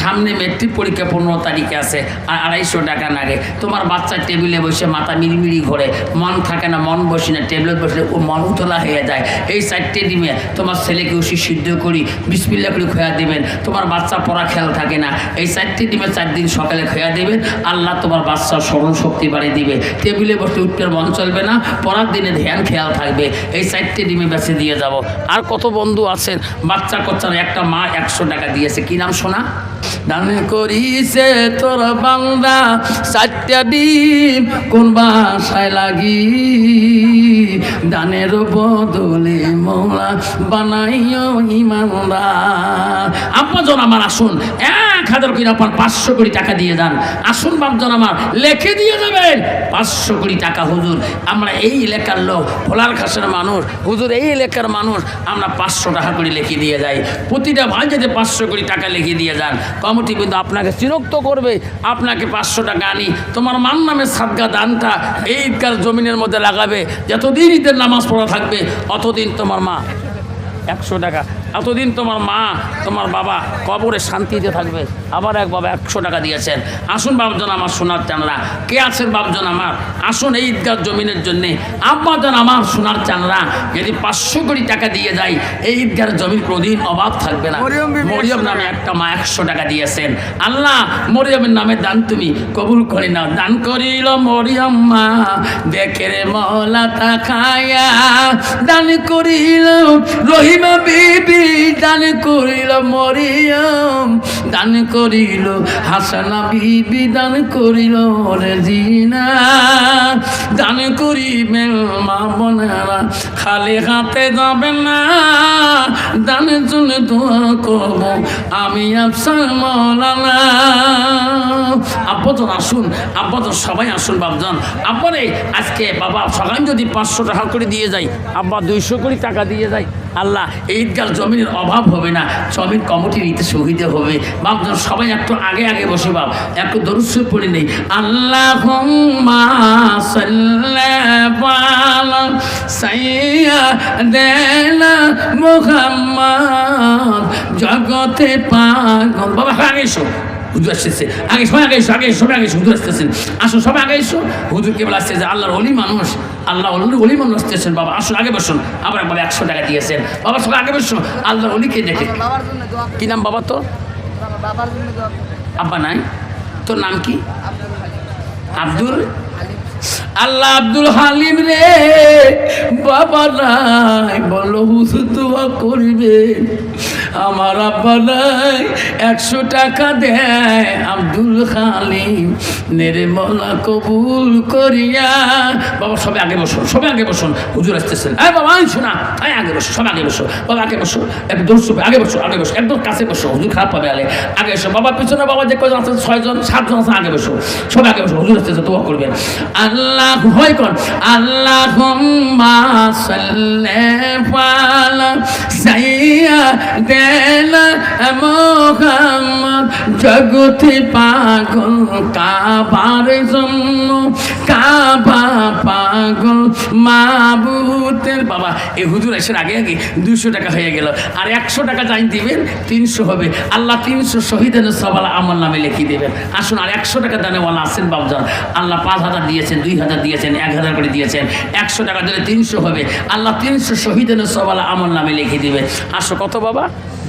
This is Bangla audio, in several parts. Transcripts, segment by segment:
সামনে মেট্রিক পরীক্ষা 15 তারিখে আছে আর 250 টাকা লাগে। তোমার বাচ্চা টেবিলে বসে মাথা মিড়মিড়ি ঘোরে, মন থাকে না, মন বসে না, টেবিলে বসলে ও মন উতলা হয়ে যায়। এই 4টে ডিমে তোমার ছেলেকে উসি সিদ্ধ করি বিসমিল্লাহ করে খোয়া দিবেন। তোমার বাচ্চা পড়া খেয়াল থাকে না, এই 4টে ডিমে 4 দিন সকালে খোয়া দেবেন। আল্লাহ তোমার বাচ্চার স্মরণ শক্তি বাড়িয়ে দিবে। টেবিলে বসে উঠতে মন চলবে না, পড়ার দিনে ধ্যান খেয়াল থাকবে। এই 4টে ডিমে বেঁচে দিয়ে যাব। আর কত বন্ধু আছেন বাচ্চা করছেন, একটা মা 100 টাকা দিয়েছে। কি নাম শোনা? দান করিছে তোর বাংলা 4টা ডিম কোন বাসায় লাগি, দানের বদলে মৌলা বানাইও ইমানদার। আব্বাজন আমার আসুন 1000 করে আপনার 500 কোটি টাকা দিয়ে যান। আসুন বাপজন আমার লিখে দিয়ে যাবেন 500 কোটি টাকা। হুজুর আমরা এই এলাকার লোক, ভোলার খাসের মানুষ, হুজুর এই এলাকার মানুষ, আমরা 500 টাকা করে লিখে দিয়ে যাই। প্রতিটা ভাই যদি 500 কোটি টাকা লিখে দিয়ে যান, কমিটি কিন্তু আপনাকে চিরক্ত করবে। আপনাকে 500 টাকা আনি তোমার মান নামে সাদগা দানটা এই ঈদগার জমিনের মধ্যে লাগাবে। যতদিন ঈদের নামাজ পড়া থাকবে অতদিন তোমার মা 100 টাকা, এতদিন তোমার মা তোমার বাবা কবরে শান্তিতে থাকবে। আবার এক বাবা 100 টাকা দিয়েছেন। আসুন বাবজন আমার সোনার চানরা, কে আছেন বাবজন আমার? আসুন এই ঈদগার জমিনের জন্যে। আব্বাজন আমার সোনার চানরা, যদি 500 কোটি টাকা দিয়ে যায় এই ঈদগার জমির কোনোদিন অভাব থাকবে না। মরিয়ম নামে একটা মা 100 টাকা দিয়েছেন। আল্লাহ মরিয়মের নামে দান তুমি কবুল করে নাও। দান করিল মরিয়ম মা দেখে রে মওলা তাকায়া, দান করিল রহিমা বিবি, দান করিল মরিয়ম, দান করিল হাসানা বিবি, দান করিল রেজিনা, দান করিবেন মা বোনেরা খালি হাতে যাবেন না, দানের জন্য দোয়া করব আমি আফসার মওলানা। আব্বাজন আসুন, আব্বাজন সবাই আসুন বাবজন। আব্বারে আজকে বাবা সকাল যদি 500 টাকা করে দিয়ে যায়, আব্বা 200 কোটি টাকা দিয়ে যায়, আল্লাহ এই ঈদগার জমিনের অভাব হবে না, জমিন কমিটির ইতে সুবিধা হবে। বাপজন সবাই একটু আগে আগে বসে বাপ একটু দরুদ শরীফ পড়ে নেই। আল্লাহুম্মা সাল্লি আলা সাইয়্যিদিনা মুহাম্মদ জগতে পাগল। বাবা আগে এসো, হুজুর আসতেছে, আগে সবাই আগে এসো, আগে সবাই আগে এসো, হুজুর আসতেছেন, আসো সবাই আগে এসো। হুজুর কেবল আসতেছে, আল্লাহর ওলি মানুষ, আল্লাহ ওলি মানুষ আসতেছেন। বাবা আসুন আগে বসুন। আবার বাবা 100 টাকা দিয়েছেন। বাবা সবাই আগে বসুন, আল্লাহর ওলিকে দেখে। কি নাম বাবা তোর? আব্বা নাই, তোর নাম কি? আব্দুল। আল্লাহ আব্দুল হালিম রে বাবা নাই, বলো হুজুর দোয়া করবে। আমার আব্বা নাই, 100 টাকা দেয় আব্দুল হালিম নেরে মওলা কবুল করিয়া। বাবা সবাই আগে বসুন, সবাই আগে বসুন, হুজুর আসতেছেন। বাবা আইসো না, আগে বসো, সবাই আগে বসো, বাবা আগে বসো, একদম আগে বসো, আগে বসো, একদম কাছে বসো, হুজুর খারাপ পাবে আলে আগে এসো। বাবা পিছনে বাবা যে কয়জন আছেন 6 জন 7 জন আছেন, আগে বসো, সবাই আগে বসো, হুজুর আসতেছে, দোয়া করবেন। আল্লাহ হয় কোন আল্লাহুম্মা সাল্লি আলা সাইয়্যিদিনা মুহাম্মদ জগতে পাগল কাবার জন্য, কাবা পাগল মাবুতের। বাবা এই হুজুর এসে আগে আগে 200 টাকা হয়ে গেল, আর 100 টাকা জানি দিবেন 300 হবে। আল্লাহ 300 শহীদের সওয়াল আমার নামে লিখে দেবেন। আসুন আর 100 টাকা দানেওয়ালা আছেন বাবজান, আল্লাহ 5000 দিয়েছেন, 2000 দিয়েছেন, 1000 করে দিয়েছেন। 100 টাকা দিলে 300 হবে। আল্লাহ 300 শহীদের সওয়াল আমার নামে লিখে দিবে। আসো কত বাবা?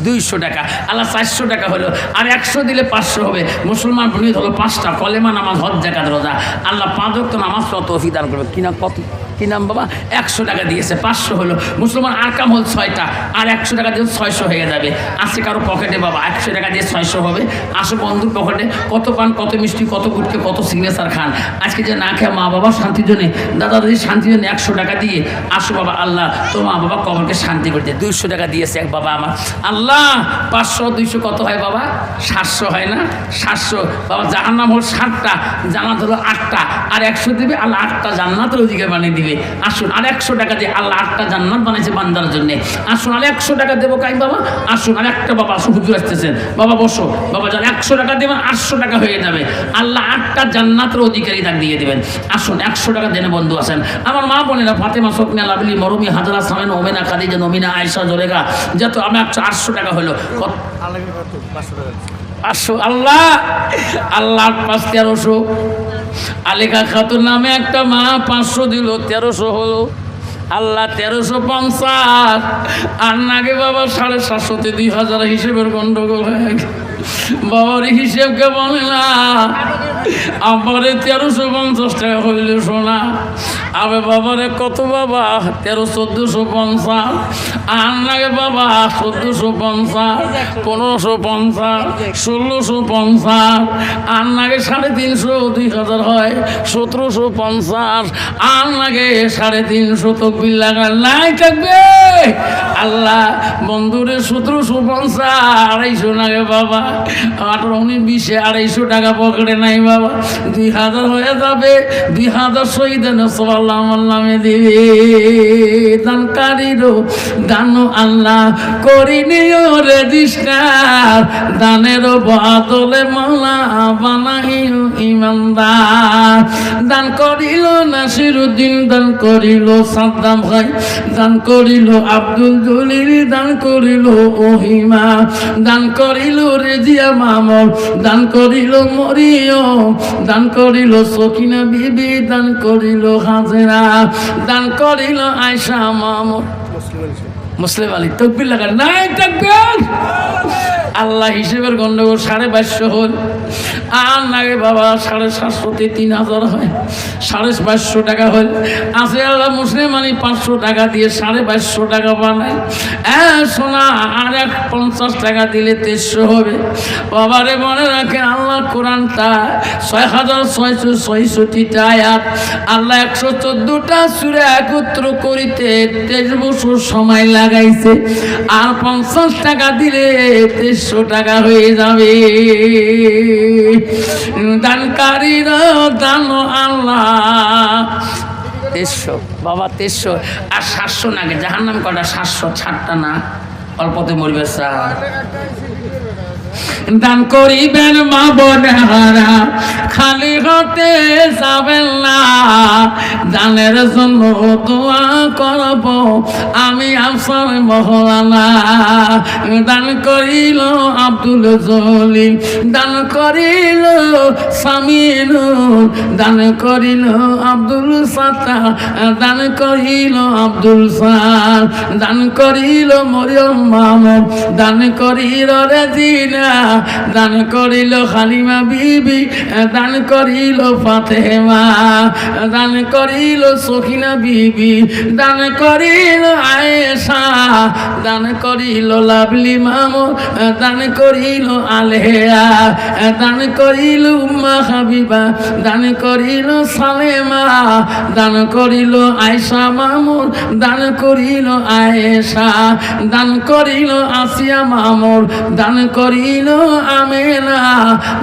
200 টাকা। আল্লাহ 400 টাকা হলো, আর 100 দিলে 500 হবে। মুসলমান বনিত হলো 5টা, কলেমা নামাজ হজ যাকাত রোজা। আল্লাহ 5 ওয়াক্ত নামাজ তৌফিক দান করবে। কি নাম কত? কি নাম বাবা? 100 টাকা দিয়েছে, 500 হলো। মুসলমান আরকাম হল 6টা, আর 100 টাকা দিয়ে 600 হয়ে যাবে। আসে কারো পকেটে বাবা 100 টাকা দিয়ে 600 হবে। আসো বন্ধুর পকেটে কত পান, কত মিষ্টি, কত গুটকে, কত সিগনেচার খান। আজকে যে না খেয়ে মা বাবা শান্তির জন্যে, দাদা দাদি শান্তির জন্য 100 টাকা দিয়ে আসো বাবা। আল্লাহ তো মা বাবা কবরকে শান্তি করতে 200 টাকা দিয়েছে এক বাবা আমার। আল্লাহ 500 200 কত হয় বাবা? 700 হয় না? 700 বাবা। জাহান্নাম হল 7টা, জান্নাত হলো 8টা, আর 100 দিবে আল্লাহ 8টা জান্নাতের অধিকার বানিয়ে দিবে। আসুন আর 100 টাকা দিয়ে আল্লাহ 8টা জান্নাত বানাইছে বান্দার জন্য। আসুন আর 100 টাকা দেবো কাই বাবা। আসুন আর একটা বাবা আসুন, হুজুর আসতেছেন, বাবা বসো। বাবা যান 100 টাকা দেবেন, 800 টাকা হয়ে যাবে। আল্লাহ 8টা জান্নাতের অধিকারী দাগ দিয়ে দেবেন। আসুন 100 টাকা দেনে বন্ধু আছেন আমার মা বোনেরা, ফাতেমা, সফিয়া, লাভলি, মরুমি, হাজরা, সামেন, ওমেনা, খাদিজা, নমিনা, আয়েশা, জোরেগা, যত আমি 800 টাকা হলো। 500 আল্লাহ আল্লাহ 1300 আলেখা খাতুন নামে একটা মা 500 দিল 1300 হলো আল্লাহ 1350 আর নাগে বাবা 750 2000 হিসেবের গন্ডগোল হয়ে গেল বাবার হিসেবকে বলে না আমারে 1350 টাকা হইলে শোনা আবে বাবারে কত বাবা 1450 আর নাগে বাবা 1450 1550 1650 আর নাগে 350 2000 হয় 1750 আর নাগে 350 তকবীর লাগা নাই থাকবে আল্লাহ বন্ধুরে 1750 250 নাগে বাবা 18 20 250 টাকা পকেটে নাই বাবা 2000 হয়ে যাবে 2000 শহীদ নামে দিবে দানকারীরও দান আল্লাহ করিনি রেজিস্টার দানের বদলে মাওলা বানাইল ইমানদার দান করিল নাসিরউদ্দিন দান করিল সাদ্দাম ভাই দান করিল আব্দুল জলিল দান করিল ওহিমা দান করিল রেজিয়া মামর দান করিল মরিয়ম দান করিল সকিনা বিবি দান করিল হাজেরা দান করিল আয়েশা মামর মুসলিম আলী তকবীর লাগা নাই তাকবীর আল্লাহ হিসেবের গন্ডগোল 2250 হল আর নাগে বাবা 750 3000 হয় 2250 টাকা হল আছে আল্লাহ মুসলিম আলী 500 টাকা দিয়ে 2250 টাকা বানায় সোনা আর 50 টাকা দিলে 2300 হবে বাবারে মনে রাখেন আল্লাহ কোরআনটা 6666টা আয়াত আল্লাহ 114টা সূরা একত্র করিতে 23 বছর সময় লাগাইছে আর 50 টাকা দিলে 2300 টাকা হয়ে যাবে দানকারীরা দান আল্লাহ 2300 বাবা 2300 আর 700 নাগে জাহান্নাম কটা 760টা না অল্পতে মরবে স্যার দান করিবেন মা বোনেরা খালি হতে যাবেন না দানের জন্য দোয়া করব আমি আফসার মহলানা দান করিল আব্দুল জলিল দান করিল সামিনুল দান করিল আব্দুল সাত্তার দান করিল আব্দুল সার দান করিল মরিয়ম মামুন দান করিল রেজিনা দান করিল হালিমা বিবি দান করিল ফাতেমা দান করিল সখিনা বিবি দান করিল আয়েশা দান করিল লাভলি মামুন দান করিল আলেহা দান করিল উম্মা হাবিবা দান করিল সালেমা দান করিল আয়েশা মামুন দান করিল আয়েশা দান করিল আসিয়া মামুন দান করিল আমেনা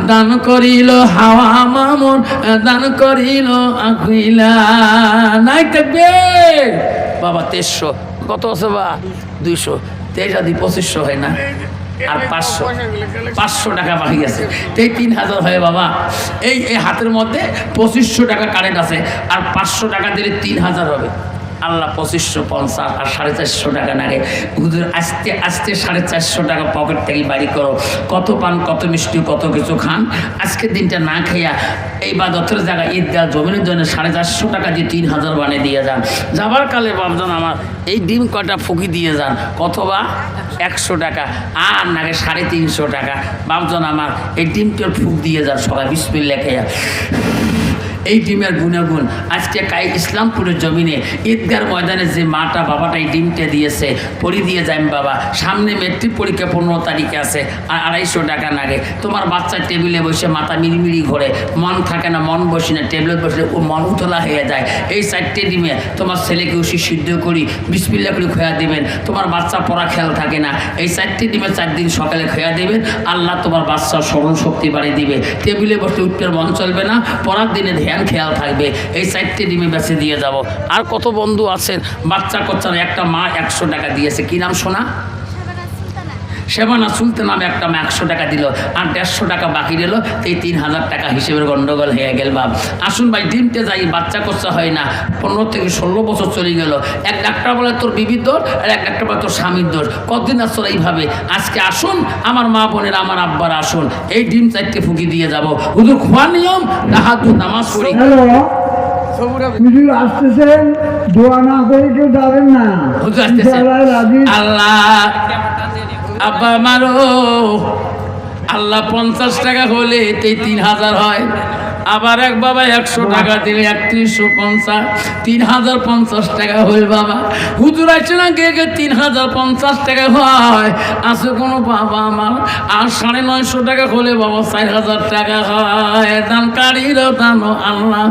দান করিল হাওয়া মামুন দান করিল আখিলা নাই থাকবে বাবা 2300 কত আছে বা 200 23 আদি 2500 হয় না আর 500 টাকা বাকি আছে 3000 হয় বাবা এই হাতের মধ্যে 2500 টাকা কারেন্ট আছে আর 500 টাকা দিলে 3000 হবে আল্লাহ 2550 আর 450 টাকা নাগে হুজুর আস্তে আস্তে 450 টাকা পকেট থেকে বাড়ি করো কত পান কত মিষ্টি কত কিছু খান আজকের দিনটা না খাইয়া এই বাদতের জায়গা ঈদগাহ জমিনের জন্য 450 টাকা দিয়ে 3000 বানিয়ে দিয়ে যান যাবার কালে বাবজন আমার এই ডিম কটা ফুকি দিয়ে যান কত বা 100 টাকা আর নাগে 350 টাকা বাবজন আমার এই ডিমটার ফুক দিয়ে যান সবাই বিসমিল্লাহ খাইয়া এই ডিমের গুণাগুণ আজকে কাই ইসলামপুরের জমিনে ঈদগার ময়দানে যে মাটা বাবাটা এই ডিমটা দিয়েছে পরি দিয়ে যাই বাবা সামনে মেট্রিক পরীক্ষা 15 তারিখে আছে আর 250 টাকা নাগে তোমার বাচ্চার টেবিলে বসে মাথা মিড়মিড়ি ঘোরে মন থাকে না মন বসে না টেবিলে বসলে ও মন উতলা হয়ে যায় এই 4টে ডিমে তোমার ছেলেকে উসি সিদ্ধ করি বিসমিল্লাহ করে খোয়া দিবেন তোমার বাচ্চা পড়া খেয়াল থাকে না এই 4টে ডিমে 4 দিন সকালে খোয়া দিবেন আল্লাহ তোমার বাচ্চার স্মরণ শক্তি বাড়িয়ে দিবে টেবিলে বসে উঠতে মন চলবে না পড়ার দিনে ধ্যান খেয়াল থাকবে এই 4টে ডিমে বেঁচে দিয়ে যাব আর কত বন্ধু আছেন বাচ্চা কচ্চার একটা মা 100 টাকা দিয়েছে কি নাম শোনা সেবানা সুলতান নামে একটা 100 টাকা দিল, আর 150 টাকা বাকি দিল, এই 3000 টাকা হিসেবের গন্ডগোল হয়ে গেল। বাপ আসুন ভাই, ডিমতে যাই, বাচ্চা কচ্চা হয় না, 15 থেকে 16 বছর চলে গেল। এক ডাক্তার বলে তোর বিবির দোষ, আর এক ডাক্তার বলে তোর স্বামীর দোষ। কতদিন আসল এইভাবে? আজকে আসুন আমার মা বোনেরা, আমার আব্বার আসুন, এই ডিম 4টে ফুকি দিয়ে যাব। হুজুর খোয়া নিয়ম, তাহাজ্জুদ নামাজ পড়ি। হুজুর আসতেছেন, দোয়া না করে কেউ যাবেন না। হুজুর আসতেছেন। আল্লাহ আব্বা আমারও আল্লাহ 50 টাকা হলে 3000 হয়। আবার এক বাবা 100 টাকা দিলে 3150, 3050 টাকা হল। বাবা হুজুর আছে না কে কে 3050 টাকা হয়? আছে কোনো বাবা আমার? আর 950 টাকা হলে বাবা 4000 টাকা হয়। দানকারীরও দানো আল্লাহ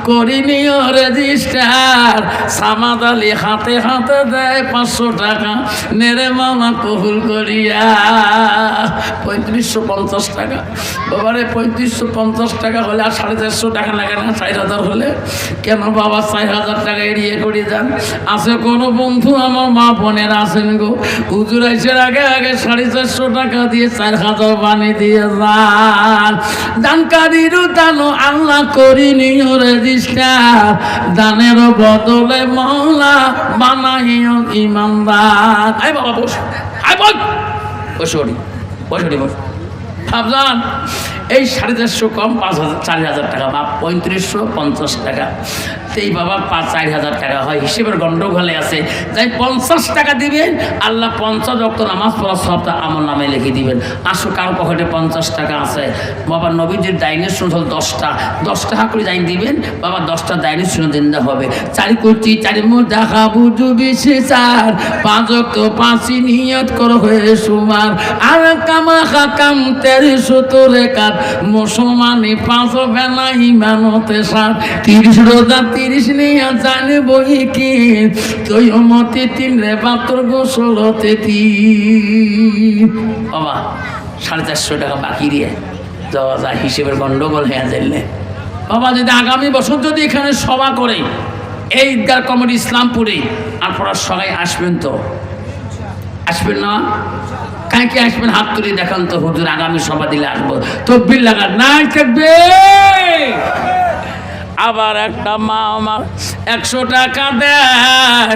করিনিও রেজিস্টার। সামাদ আলী হাতে হাতে দেয় 500 টাকা, নেরে মামা কবুল করিয়া 3550 টাকা। বাবারে 3550 টাকা হলে আর 450 টাকা লাগে না? 4000 হলে কেন বাবা 4000 টাকা এড়িয়ে করে যান? আছে কোনো বন্ধু আমার মা বোনের আছেন গো? হুজুর আইসের আগে আগে 450 টাকা দিয়ে 4000 বানিয়ে দিয়ে যান। দানকারীরও দানো আল্লাহ করিনিও রেজিস্টার। দানের বদলে মওলা বানাইও ইমানদার। আই বাবা বস, আই বল বসুরি বসুরি বস। ভাবজান এই 450 কম 4000 টাকা বা 3550 টাকা, এই বাবা 4000 টাকা হয়। হিসেবের গন্ডগোলে আছে। যাই 50 টাকা দিবেন, আল্লাহ 50 ওয়াক্ত নামাজ পড়ার সবটা আমার নামে লিখে দিবেন। আসো কারো পকেটে 50 টাকা আছে বাবা, নবীদের দাইনের শুনে 10 টাকা করে দাইন দিবেন বাবা, 10টা দাইনের শুনে দিন হবে। 4 কোটি 4 দেখা বুঝু বেশি 4 5 ওয়াক্ত 5ই নিয়ত করো হয়ে সুমার। আর কামা কাম 13 রেখাত মুসলমানি 5 বেলা ইমানতে 7 30 রোজা 30 নিয়ে জানে বই কি তুই মতে 3 রে 72 গোসলতে 3 বাবা 450 টাকা বাকি দিয়ে যাওয়া যায়। হিসেবের গন্ডগোল হয়ে যাইলে বাবা যদি আগামী বছর যদি এখানে সভা করে এই ঈদগাহ কমিটি ইসলামপুরে, আপনারা সবাই আসবেন তো? আসবেন না? কাই কে আসবেন? হাত তুলে দেখান তো। হুজুর আগামী সভা দিলে আসবো। তকবীর লাগান নাই থাকবে। আবার একটা মা আমার 100 টাকা দেয়,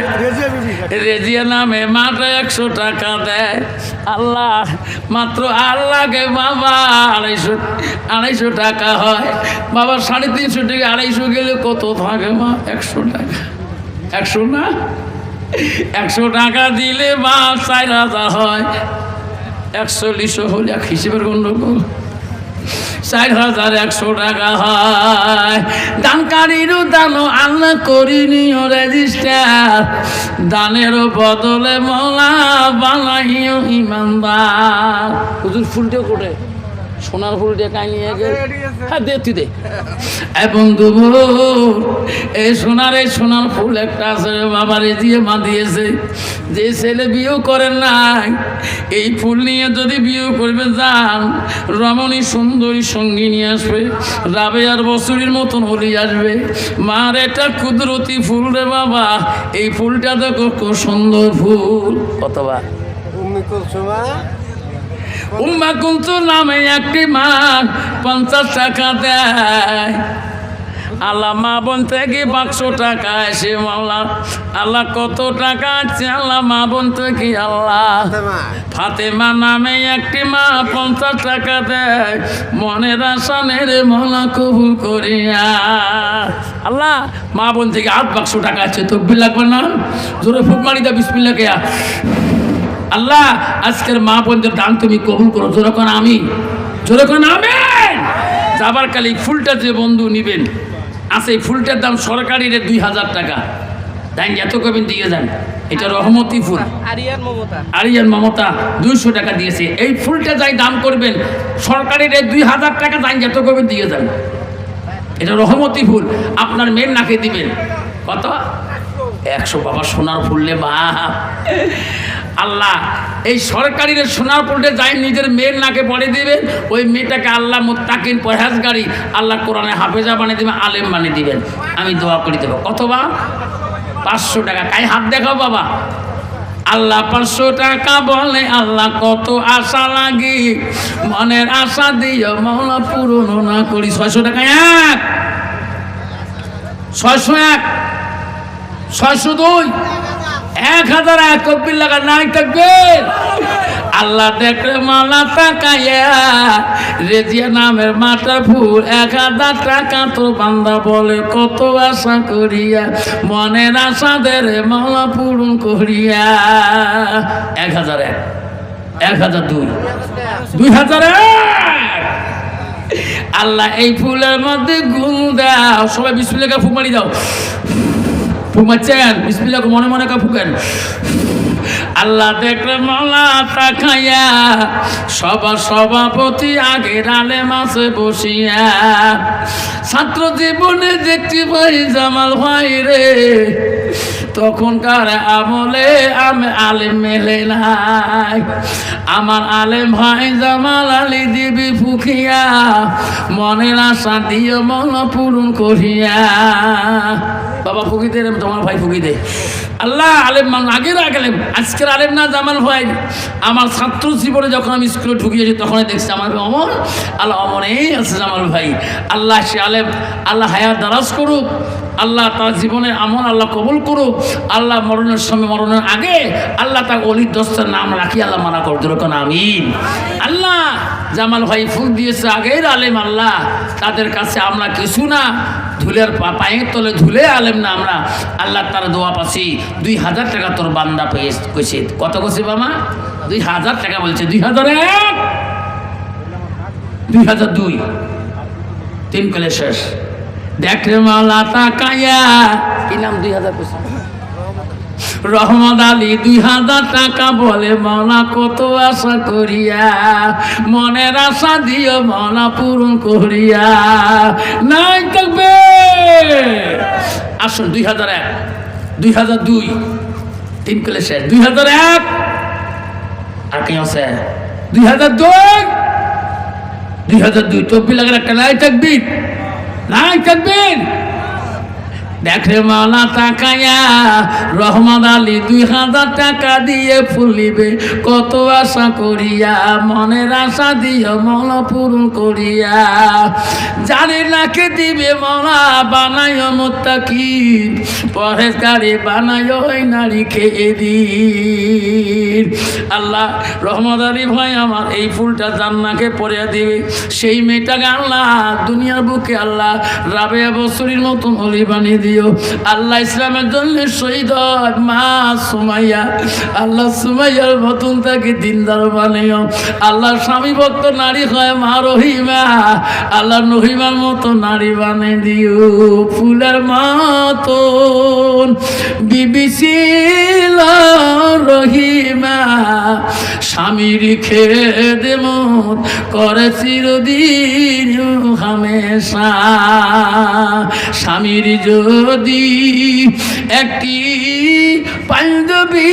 রেজিয়া নামে মাত্র 100 টাকা দেয়। আল্লাহ মাত্র আল্লাহকে বাবা 250 টাকা হয় বাবা। 350 টাকা 250 গেলে কত থাকে মা? 100 টাকা। 100 না, 100 টাকা দিলে বা 4000 হয়। 140 হলে এক হিসেবের গন্ডগোল। 4100 টাকা হয়। দানকারীরও দানো আল্লাহ করিনিও রেজিস্টার। দানেরও বদলে মওলা বানাইও ইমানদার। হুজুর ফুলটা কোটে সোনার ফুল দিয়ে কাই নিয়ে গেল। হ্যাঁ দে তুই দে। বন্ধু এই সোনার ফুল একটা আছে বাবারে দিয়ে মা দিয়েছে। যে ছেলে বিয়েও করেন নাই, এই ফুল নিয়ে যদি বিয়ে করবে যান, রমণী সুন্দরী সঙ্গী নিয়ে আসবে, রাবেয়ার বছরের মতন হলি আসবে। মার এটা কুদরতি ফুল রে বাবা, এই ফুলটা দেখো খুব সুন্দর ফুল। কতবার উম্মা কুলসুম নামে একটি মা 50 টাকা দেয়। আল্লাহ মা বোন থেকে 500 টাকা আসে মাওলা। আল্লাহ কত টাকা আছে আল্লাহ মা বোন থেকে? আল্লাহ ফাতেমা নামে একটি মা 50 টাকা দেয়। মনের আসানের মৌলা কবুল করিয়া। আল্লাহ মা বোন থেকে 800 টাকা আছে। তকবীর লাগবে না? জোরে ফুক মারি দা বিসমিল্লাহ কে। আল্লাহ আজকের মা বোনদের দান তুমি কবুল করো। যেরকম আমি, যেরকম আমিন। যাবার কালে ফুলটা যে বন্ধু নিবেন আছে, এই ফুলটার দাম সরকারি রে 2000 টাকা। তাই এত কবেন দিয়ে যান। এটা রহমতি ফুল, আরিয়ান মমতা 200 টাকা দিয়েছে। এই ফুলটা যাই দাম করবেন সরকারি রে 2000 টাকা। তাই এত কবেন দিয়ে যান। এটা রহমতি ফুল, আপনার মেয়ের নাকে দিবেন। কত? 100 বাবা। সোনার ফুললে বাপ আল্লাহ এই সরকারির সোনার ফুলটা যাই নিজের মেয়ের নাকে পড়ে দিবেন। ওই মেয়েটাকে আল্লাহ মুত্তাকিন পরহেজগারি আল্লাহ কোরআনে হাফেজা বানিয়ে দিবেন, আলেম বানিয়ে দিবেন। আমি দোয়া করে দেবো। কত বা? 500 টাকা। কাই হাত দেখাও বাবা। আল্লাহ 500 টাকা বলে আল্লাহ কত আশা লাগে, মনের আশা দিয়ে মাওলা পূরণ না করি। 600 টাকা এক, 601, 602, 1001 কবির লাগা নাই থাকবে। আল্লাহ দেখলে মালা তাকাইয়া রেজিয়া নামের মাথা ফুল 1000 টাকা তোর বান্দা বলে কত আশা করিয়া, মনের আশা দেরে মালা পূরণ করিয়া। 1001, 1002, 2001। আল্লাহ এই ফুলের মধ্যে গুণ দাও। সবাই বিসমিল্লাহ ফুক মারি দাও। ফুক মারছেন? বিসমিল্লাহ মনে মনে ফুকেন। আল্লাহ দেখলে মাওলা তাকাইয়া সভাপতি আগের আলেম আছে বসিয়া, ছাত্র জীবনে দেখতে পাই জামাল ভাই রে, তখনকার আমলে আমি আলেম মেলে নাই। আমার আলেম ভাই জামাল আলী দিবি ফুকিয়া, মনের আশা দিয়ে মাওলা পূরণ করিয়া। বাবা ফুকি দে, তোমার ভাই ফুকি দে। আল্লাহ আলেম আগের আলেম, আজকের আলেম না জামাল ভাই। আমার ছাত্র জীবনে যখন আমি স্কুলে ঢুকিয়েছি তখনই দেখছি আমার অমর, আল্লাহ অমরেই আছে জামাল ভাই। আল্লাহ সে আলেম আল্লাহ হায়াত দারাজ করুক, আল্লাহ তার জীবনের আমল আল্লাহ কবুল করুক। আল্লাহ মরণের সময়, মরণের আগে আল্লাহ তার অলির দস্তের নাম রাখি আল্লাহ মানা করতে রকম আমিন। আল্লাহ জামাল ভাই ফুল দিয়েছে আগের আলেম, আল্লাহ তাদের কাছে আমরা কিছু না, ধুলের পায়ের তলে ধুলে আলেম না আমরা। আল্লাহ তার দোয়া পাচ্ছি। 2000 টাকা তোর বান্দা পেয়েছে। কত কছে বাবা? 2000 টাকা বলছে। 2001, 2002, 3 কলে শেষ। দেখে মাওলা তাকায়া, কি নাম? 2000 পেয়েছে রহমত আলী। 2000 টাকা বলে মাওলা কত আশা করিয়া, মনের আশা দিও মাওলা পূরণ করিয়া। নাই থাকবে। আসুন 2001, 2002, 3 কলে শেষ। 2001 আর কে আছে? 2002, 2002 টপি লাগার একটা নাই থাকবি, নাই থাকবেন। দেখে মাওলা তাকায়া রহমত আলী 2000 টাকা দিয়ে ফুলিবে কত আশা করিয়া, মনের আশা দিয়ে মাওলা পূরণ করিয়া। জানি না কে দিবে মাওলা বানায় মুত্তাকিন, পরহেজগারি বানায় ওই নারী খেয়ে দিন। আল্লাহ রহমত আলী ভাই আমার এই ফুলটা জান্নাকে পরিয়ে দিবে, সেই মেয়েটাকে আল্লাহ দুনিয়ার বুকে আল্লাহ রাবেয়া বছরের মতন অলি বানিয়ে দিও। আল্লাহ ইসলামের জন্য শহীদ মা সুমাইয়া, আল্লাহ সুমাইয়ার মতন তাকে দিনদার বানিও। আল্লাহ স্বামী ভক্ত নারী হয় মা রহিমা, আল্লাহ রহিমার মতো নারী বানিয়ে দিও। ফুলের মতন বিবি ছিল রহিমা, স্বামীর খেদমত করে চিরদিন হামেশা। স্বামীর যদি একটি পাঞ্জাবি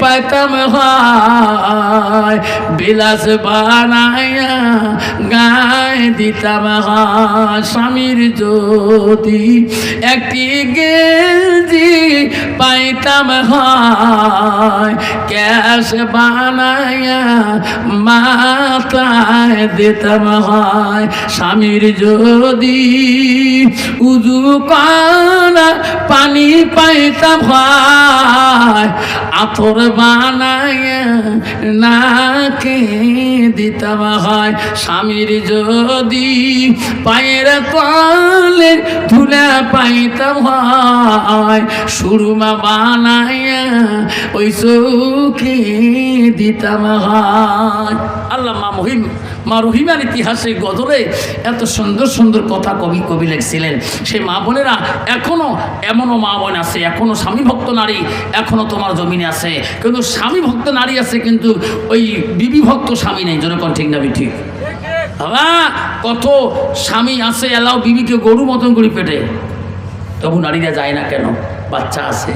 পাইতাম হয়, বিলাস বানাইয়া গায়ে দিতাম হয়। স্বামীর যদি একটি গেঞ্জি পাইতাম হয়, ক্যাশ বানাইয়া মাথায় দিতাম হয়। স্বামীর যদি উজু করা পানি পাইতাম হয়, আতর বানাইয়া নাকে দিতাম হয়। স্বামীর যদি পায়ের তলে ধুলা পাইতাম হয়, সুরমা বানাইয়া ওই চৌকে দিতাম হয়। আল্লাহ মা রহিমার ইতিহাসে গজলে এত সুন্দর সুন্দর কথা কবি লিখছিলেন। সেই মা বোনেরা এখনো, এমনও মা বোন আছে এখনো স্বামী ভক্ত নারী এখনো তোমার জমিনে আছে, কিন্তু স্বামী ভক্ত নারী আছে কিন্তু ওই বিবি ভক্ত স্বামী নেই। যেরকম ঠিক না ঠিক? বাবা কত স্বামী আছে এলাও বিবিকে গরু মতন করে পেটে, তবু নারীরা যায় না কেন? বাচ্চা আছে,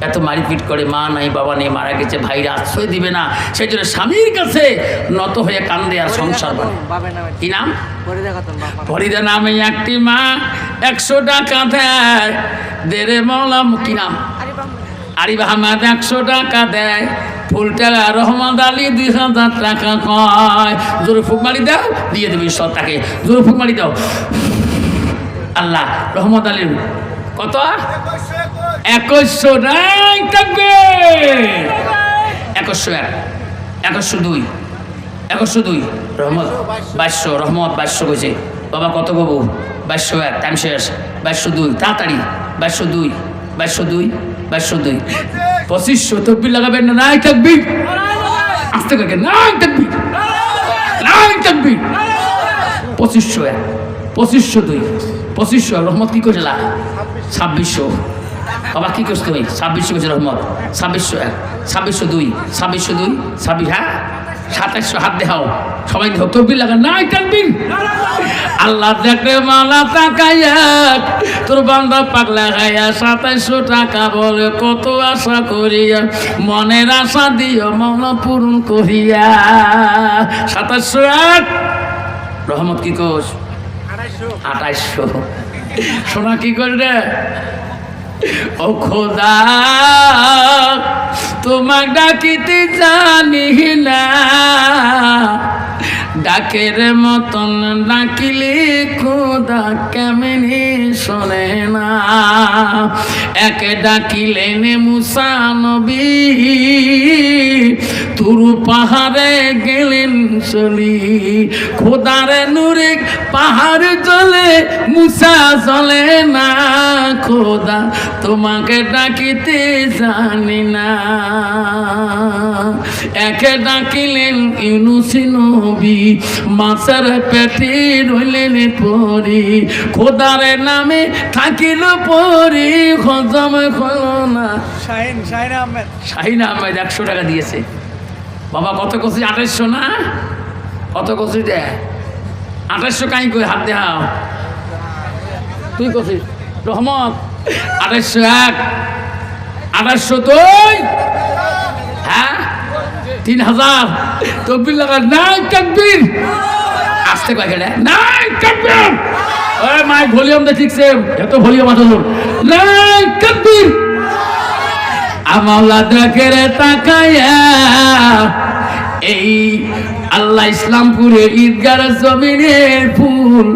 এত মারিপিট করে, মা নাই বাবা নেই, মারা গেছে, ভাইরা আশ্রয় দিবে না, সেই জন্য স্বামীর কাছে নত হয়ে কান্দে আর সংসার বানে। কি নাম? ফরিদা নামে একটি মা 100 টাকা দেয় দেরে মৌলাম। কি নাম? আরিফ আহমেদ 100 টাকা দেয়, ফুলটালা রহমত আলী 2000 টাকা কয়। জোরে ফুক মারি দাও, দিয়ে দেবে ঈশ্বর তাকে। জোরে ফুক মারি দাও। আল্লাহ রহমত আলীর কত? 2100 নাই থাকবে। 2101, 2102, 2102 রহমত 2200, রহমত 2200 কইছে। বাবা কত গবু? 2201, টাইম শেষ। 2202 তাড়াতাড়ি। 2202, 2202, 2202, 2500 তকবীর লাগাবেন না? নাই তাকবীর। আস্তে করে নাই তাকবীর, নাই তাকবীর। 2501, 2502, 2500 রহমত কি কইলা? 2600 বাবা কি করছ তুমি? 2600 কইছে রহমত। 2601, 2602, 2602, 26, হ্যাঁ 2700 হাত দেখাও সবাই তকবীর লাগা। নাই তাকবীর। আল্লাহ দেখলে মালা তাকাইয়া তোর বান্দা পাগলা খাইয়া 2700 টাকা বলে কত আশা করিয়া, মনের আশা দিও মন পূরণ করিয়া। 2701 রহমত কি কোষ? 2800 সোনা কি করবে? ও খোদা তোমাক ডাকিতে জানি না, ডাকের মতন ডাকিলে খোদা কেমনি শোনে না। একে ডাকিলেন মুসা নবী, তুরু পাহাড়ে গেলেন চলি। খোদারে নূরে পাহাড় জ্বলে, মুসা জ্বলে না। খোদা তোমাকে ডাকিতে জানি না। একে ডাকিলেন ইউনুস নবী, মাছের পেটে রইলেন পরি। খোদারে নামে থাকিল পরি, হজম হলো না। শাহিন আহমেদ 100 টাকা দিয়েছে। বাবা কত কষি? 2800 না? কত কষি দে? 2800 কাই কই হাত দেখাও। তুই কষি রহমত 2801, 2802, হ্যাঁ 3000 তকবীর লাগা। নাই তাকবীর। আসতে কয় কেডা? নাই তাকবীর। ওই মাইক ভলিউম দে ঠিকছে, এত ভলিউম আছে তোর। নাই তাকবীর। আমাওলা দেখে রে তাকায়া এই আল্লাহ ইসলামপুরে ঈদগার জমিনের ফুল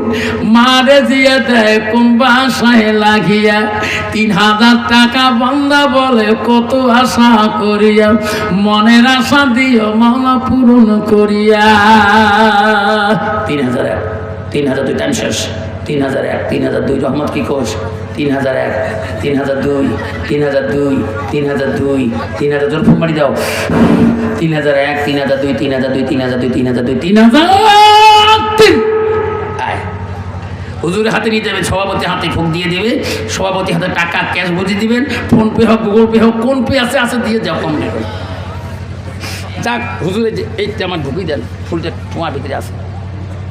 মারে দিয়ে দেয় কোন বাসায় লাগিয়া। 3000 টাকা বান্দা বলে কত আশা করিয়া, মনের আশা দিও মাওলা পূরণ করিয়া। 3001, 3002 টাইম শেষ। 3001, 3002 রহমত কি কোষ? 3001, 3002, 3002, 3002, 3000 জোর ফুক মারি দাও। 3001, 3002, 3002, 3002, 3002, 3003। হুজুরের হাতে নিয়ে যাবেন, সভাপতি হাতে ফুক দিয়ে দেবে। সভাপতি হাতে টাকা ক্যাশ বুঝিয়ে দিবেন। ফোন পে হোক, গুগল পে হোক, কোন পে আছে আছে দিয়ে যাও কম নেবেন। যাক হুজুরে এইটা আমার ঢুকিয়ে দেন, ফুলটা তোমার ভিতরে আছে।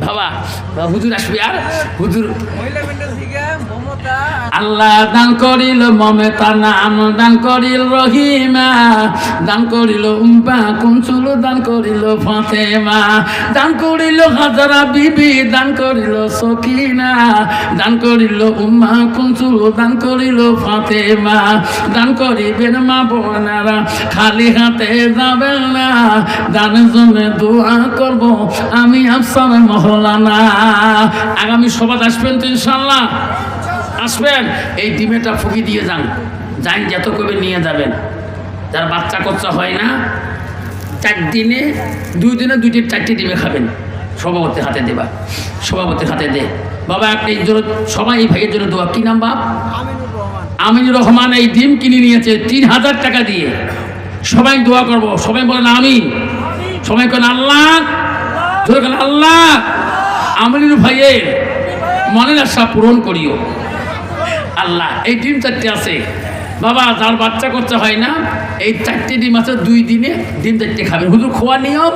বাবা হুজুর আসবে। আর হুজুর আল্লাহ দান করিল মমতা, নাম দান করিল রহিমা, দান করিল উম্পা কুমচুল, দান করিল ফাতেমা, দান করিল হাজারা বিবি, দান করিল সকিনা, দান করিল উম্মা কুমচুল, দান করিল ফাতেমা। দান করিবেন মা বোনেরা, খালি হাতে যাবেন না। দানের জন্য দোয়া করব আমি আফসার মহলানা। আগামী সভায় আসবেন তো ইনশাল্লাহ? আসবেন। এই ডিমেটা ফুকি দিয়ে যান, যান যত কবে নিয়ে যাবেন। যার বাচ্চা কচ্চা হয় না, 4 দিনে 2 দিনে 2টি 4টি ডিমে খাবেন। সভাপতির হাতে দেবা, সভাপতির হাতে দে। বাবা এই জন্য সবাই এই ভাইয়ের জন্য দোয়া। কি নাম বাপ? আমিনুর রহমান। এই ডিম কিনে নিয়েছে 3000 টাকা দিয়ে। সবাই দোয়া করব। সবাই বলেন আমিন। সবাই বলেন আল্লাহ, ধরে গেল আল্লাহ আমিনুর ভাইয়ের মনের আশা পূরণ করিও আল্লাহ। এই ডিম 4টে আছে বাবা, যার বাচ্চা করতে হয় না, এই 4টে ডিম আছে। 2 দিনে ডিম 4টে খাবেন। হুজুর খোয়া নিয়ম,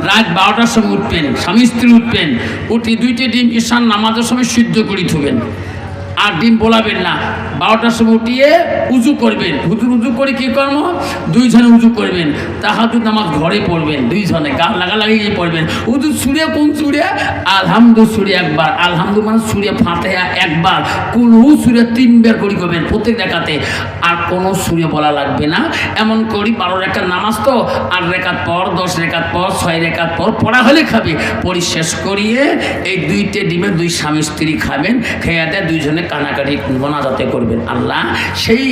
রাত 12টার সময় উঠবেন, স্বামী স্ত্রী উঠবেন, উঠি 2টে ডিম ঈশান নামাজের সময় সিদ্ধ করে থুবেন। আর ডিম বোলাবেন না। 12টার সময় উঠিয়ে উজু করবেন। উজু করে কি কর্ম? 2 জনে উজু করবেন, তাহাজ্জুদ নামাজ ঘরে পড়বেন, 2 জনে গা লাগালাগি পড়বেন। উজু সুরে কোন সুরে? আলহামদু সুরে একবার, আলহামদু মানে সুরে ফাতিহা একবার, কুলহু সুরে 3 বার করে করবেন প্রত্যেক রাকাতে। আর কোনো সুরে বলা লাগবে না। এমন করি 12 রাকাত নামাজ তো 8 রাকাত পর, 10 রাকাত পর, 6 রাকাত পর পড়া হলে খাবে। পড়ি শেষ করিয়ে এই 2টে ডিমে 2 স্বামী স্ত্রী খাবেন, খেয়ে দেয় 2 জনে কানাকাটি মোনাজাতে করবেন। আল্লাহ সেই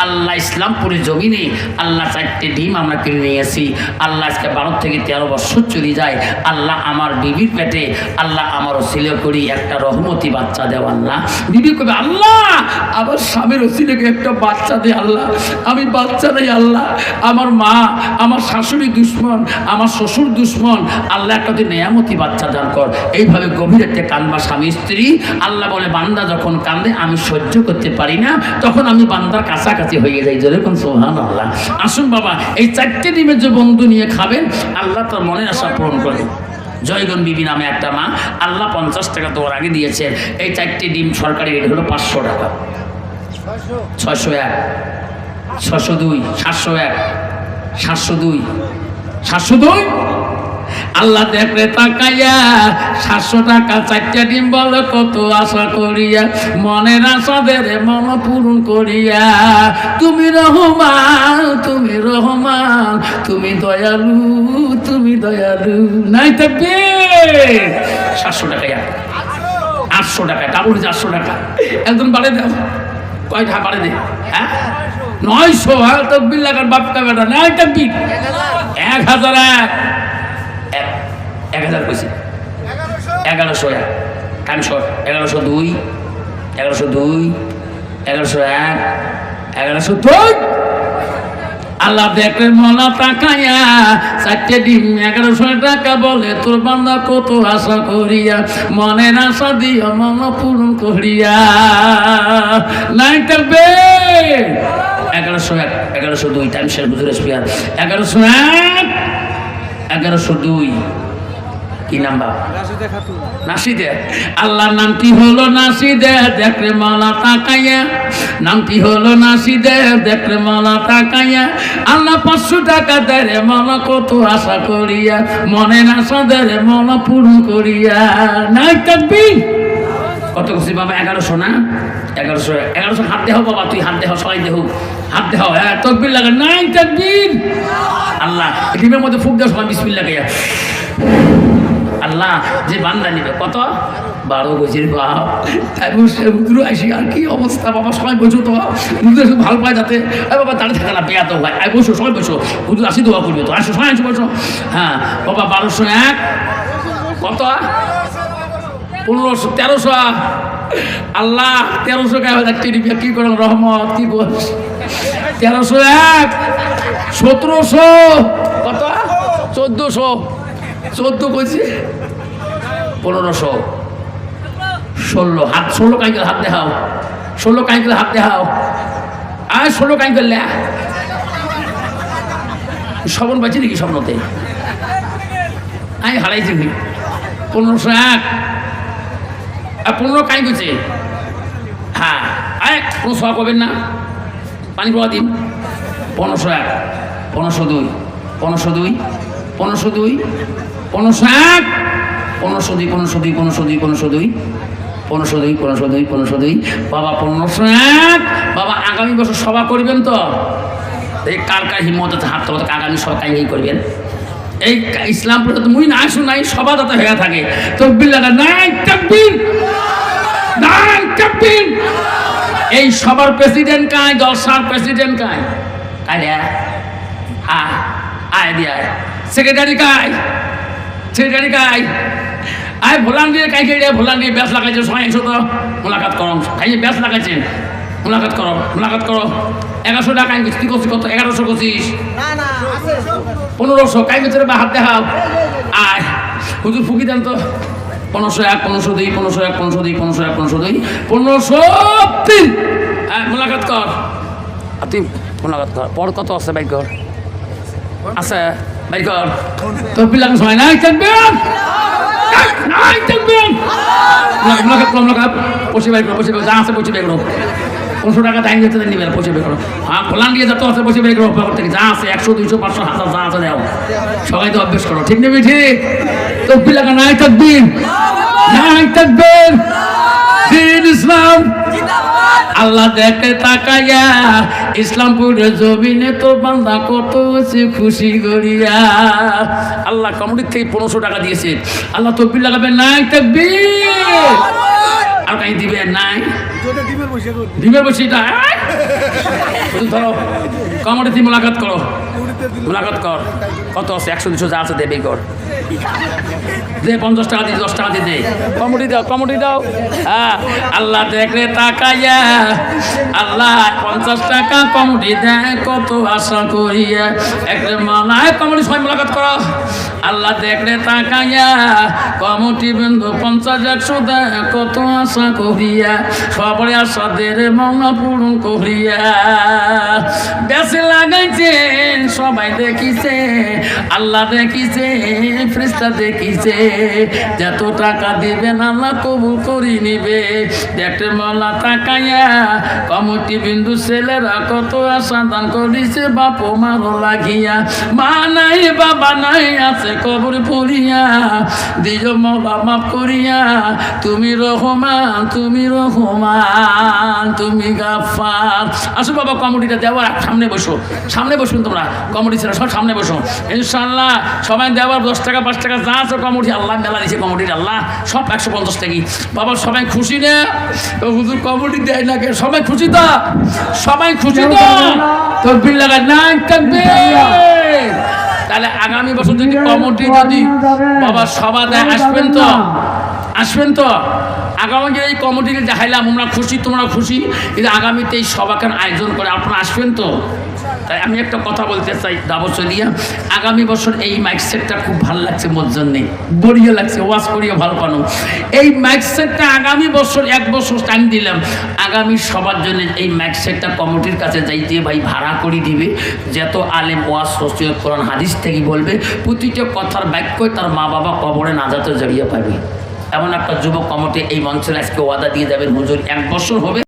আল্লাহ ইসলামপুরের জমিনে আল্লাহ 4টে ডিম আমরা কিনে নিয়েছি। আল্লাহ আজকে 12 থেকে 13 বছর চলে যায়। আল্লাহ আমার বিবির পেটে আল্লাহ আমার ওসিলা করি একটা রহমতি বাচ্চা দেও আল্লাহ। বিবি কবে আল্লাহ আমার স্বামীর ওসিলাকে একটা বাচ্চা দে আল্লাহ, আমি বাচ্চা নেই আল্লাহ, আমার মা আমার শাশুড়ি দুশ্মন, আমার শ্বশুর দুশ্মন, আল্লাহ একটা তুই নেয়ামতি বাচ্চা দান কর। এইভাবে গভীর একটা কানবা স্বামী স্ত্রী। আল্লাহ বলে বান্দা যখন কান্দে আমি সহ্য করতে পারি না, তখন আমি বান্দার কাছাকাছি হয়ে যাই। যেরকম সুবহানাল্লাহ। আসুন বাবা, এই 4টে ডিমের যে বন্ধু নিয়ে খাবেন, আল্লাহ তার মনের আশা পূরণ করবে। জয়গণ বিবি নামে একটা মা, আল্লাহ 50 টাকা তোর আগে দিয়েছেন। এই 4টে ডিম সরকারি রেট হলো 500 টাকা। 601, 602, 701, 702, 702। আল্লাহ দেখলে তাকাইয়া 700 টাকা 4টে ডিম বলে কত আশা করিয়া, মনের আশাদের মন পূরণ করিয়া। তুমি রহমান, তুমি রহমান, তুমি দয়ালু, তুমি দয়ালু। নাই থাকবে 700 টাকা, 800 টাকা, ডাবল 800 টাকা। একজন বাড়ে দাও, কয়টা বাড়ে দে? হ্যাঁ 900। হ্যাঁ তকবির লাগার বাপকা বেটা। নাই থাকবি 1001, 1000 কইছি 1101 কানসর 1102, 1102, 1101, 1102। আল্লাহ দেখলে মনা তাকাইয়া 4টে ডিম 1100 টাকা বলে তোর বান্দা কত আশা করিয়া, মনের আশা দিও মন পূরণ করিয়া। নাই থাকবে 1101, 1102 টাইম শেয়ার বুঝে স্পিয়ার 1101, 1102। কি নাম বাবা? নাসিদে। আল্লাহর নামটি হলো নাসিদে, দেখরে মালা তাকাইয়া। নামটি হলো নাসিদে, দেখরে মালা তাকাইয়া। আল্লাহ 500 টাকা দেয় রে মালা কত আশা করিয়া, মনের আশা দেয় রে মালা পূরণ করিয়া। নাই থাকবি কত খুশি বাবা? 1100 না? 1100, 1100 হাত দেহ বাবা, তুই হাত দেহ, সবাই দেহ, হাত দেহ। হ্যাঁ তকবির লাগা। নাই তাকবীর। আল্লাহ ডিমের মধ্যে ফুক দেওয়ার সময় বিসমিল্লাহ গাইয়া। আল্লাহ যে বান্দা নিবে কত? 12 বছর বাপ। তাই বসে হুজুর আসি আর কি অবস্থা বাবা, সবাই বসো তো, হুজুর শুধু ভালো পায় যাতে। বাবা তাড়ে থাকে না, পেয়া তো ভাই, আই বসো, সবাই বসো, হুজুর আসি দোয়া করবে তো, আসো সবাই আসো বসো। হ্যাঁ বাবা 1201 কত? 1500, 1300। আল্লাহ 1300 টাকা কি করেন রহমত, কি করছ? 1301, 1700 কত? 1400, 14 কইছে 1500, 16 হাত, 16 কাই হাত দেখাও, 16 কাই হাত দেখাও। আর 16 কাই করলে স্বপন পাচ্ছি নাকি স্বপ্নতে? আমি হারাইছি 1501, 15 কাই করছে। হ্যাঁ কোনো সব করবেন না, পানি পড়া দিন। 1501, 1502, 1502, 1502, 1501, 1502, 1502, 1502, 1502, 1502, 1502, 1502। বাবা 1501। বাবা আগামী বছর সভা করবেন তো? এই কার কার হিম্মত আছে হাত তোলা, আগামী সভা কাই করবেন? এই ইসলামপুরে তো মুই না আসুন নাই, সভা যাতে হয়ে থাকে। তকবীর লাগা। নাই তাকবীর, নাই তাকবীর। এই সবার প্রেসিডেন্ট কাই? জলসার প্রেসিডেন্ট কাই? কাই আয় দিয়ে আয়। সেক্রেটারি কাই? সেক্রেটারি কাই? আয় ভোলান দিয়ে কাই কে ভোলান দিয়ে ব্যাস লাগাইছে, সবাই এসো তো মোলাকাত করো। খাইয়ে ব্যাস লাগাইছেন, মোলাকাত করো, মোলাকাত করো। 1100 টাকা কাই কি করছিস? কত? 1100 করছিস? 1500 কাই ভিতরে বা হাত দেখাও। আয় হুজুর ফুকি দেন তো। 1501, 1502, 1501, 1502, 1501, 1502, 1503। হ্যাঁ মোলাকাত কর, তুই মোলাকাত কর। পর কত আছে বাইক কর? আছে বাইক কর। তোর পিলাকে সময় নাই থাকবেন, নাই থাকবেন। মোলাকাত, মোলাকাত বসে বের করো, বসে বের করো, যা আছে বসে বের করো। 500 টাকা টাইম যেতে নিবে, বসে বের করো। হ্যাঁ, খোলান দিয়ে যত আছে বসে বের করো, পকেট থেকে যা আছে 100, 200, 500, 1000 যা আছে দাও। সবাই তো অভ্যেস করো, ঠিক নেবে ঠিক? তকবীর লাগা, নাই তাকবীর, নাই তাকবীর, দিন ইসলাম। আল্লাহ দেখে তাকাইয়া ইসলামপুরের জমিনে তো বান্দা কত হচ্ছে খুশি করিয়া। আল্লাহ কমিটির থেকে 1500 টাকা দিয়েছে। আল্লাহ তকবীর লাগাবেন, নাই তাকবীর। আর কাই দিবে নাই ডিমের বসিটা ধরো কমিটিতে মোলাকাত করো, মোলাকাত কর। কত আছে? 100, 200 যা আছে দেবে কর, দে 50 টাকা দিয়ে 10 টাকা দিয়ে দে, কমিটি দাও, কমিটি দাও। হ্যাঁ, আল্লাহ দেখলে তাকাইয়া আল্লাহ 50 টাকা কমিটি দেয় কত আশা করিয়া। একটা মালায় কমিটি সবাই মোলাকাত করো। আল্লাহ দেখলে তাকাইয়া কমিটি বন্ধু 50, 100 দেয় কত আশা করিয়া। সবাই আশাদের মন পূরণ করিয়া বেশি লাগাইছে, সবাই দেখিছে, আল্লাহ দেখিছে, ফেরেশতা দেখিছে। যত টাকা দিবেন আল্লাহ কবুল করি নিবে। দেখতে মালা তাকাইয়া কমিটি বিন্দু ছেলেরা কত আশা দান করিছে বাপ মারো লাগিয়া। মা নাই বাবা নাই আছে কবর পড়িয়া, দিও মৌলা মাফ করিয়া। তুমি রহমান, তুমি রহমান, তুমি গাফফার। আসো বাবা কমিটিটা দেওয়ার সামনে বসো, সামনে বসুন তোমরা, কমিটি ছেড়ে সব সামনে বসো। ইনশাআল্লাহ সবাই দেওয়ার 10 টাকা 5 টাকা যা আছে কমিটি আল্লাহ মেলা দিয়েছে, কমিটির আল্লাহ সব 150 টাকা। বাবা সবাই খুশি না? হুজুর কমিটি দেয় না কে? সবাই খুশি তো? সবাই খুশি তো? তকবীর লাগায়, নাই তাকবীর। তাহলে আগামী বছর যদি কমিটি যদি বাবা সভা দেয় আসবেন তো? আসবেন তো? আগামী এই কমিটিকে দেখাইলাম আমরা খুশি, তোমরা খুশি, কিন্তু আগামীতে এই সভাখান আয়োজন করে আপনারা আসবেন তো? তাই আমি একটা কথা বলতে চাই দাবচলিয়া, আগামী বছর এই মাইক সেটটা খুব ভালো লাগছে, মোর জন্যে বড়িয়া লাগছে, ওয়াজ করিয়া ভালো পানো। এই মাইক সেটটা আগামী বছর 1 বছর টাইম দিলাম, আগামী সবার জন্য এই মাইক সেটটা কমিটির কাছে যাইতে ভাই ভাড়া করে দিবে। যত আলেম ওয়াজ নসিহত কোরআন হাদিস থেকে বলবে, প্রতিটা কথার বাক্যই তার মা বাবা কবরে নাজাতের জড়িয়ে পাবে। এমন একটা যুবক কমিটি এই মঞ্চে আজকে ওয়াদা দিয়ে যাবেন, হুজুর 1 বছর হবে।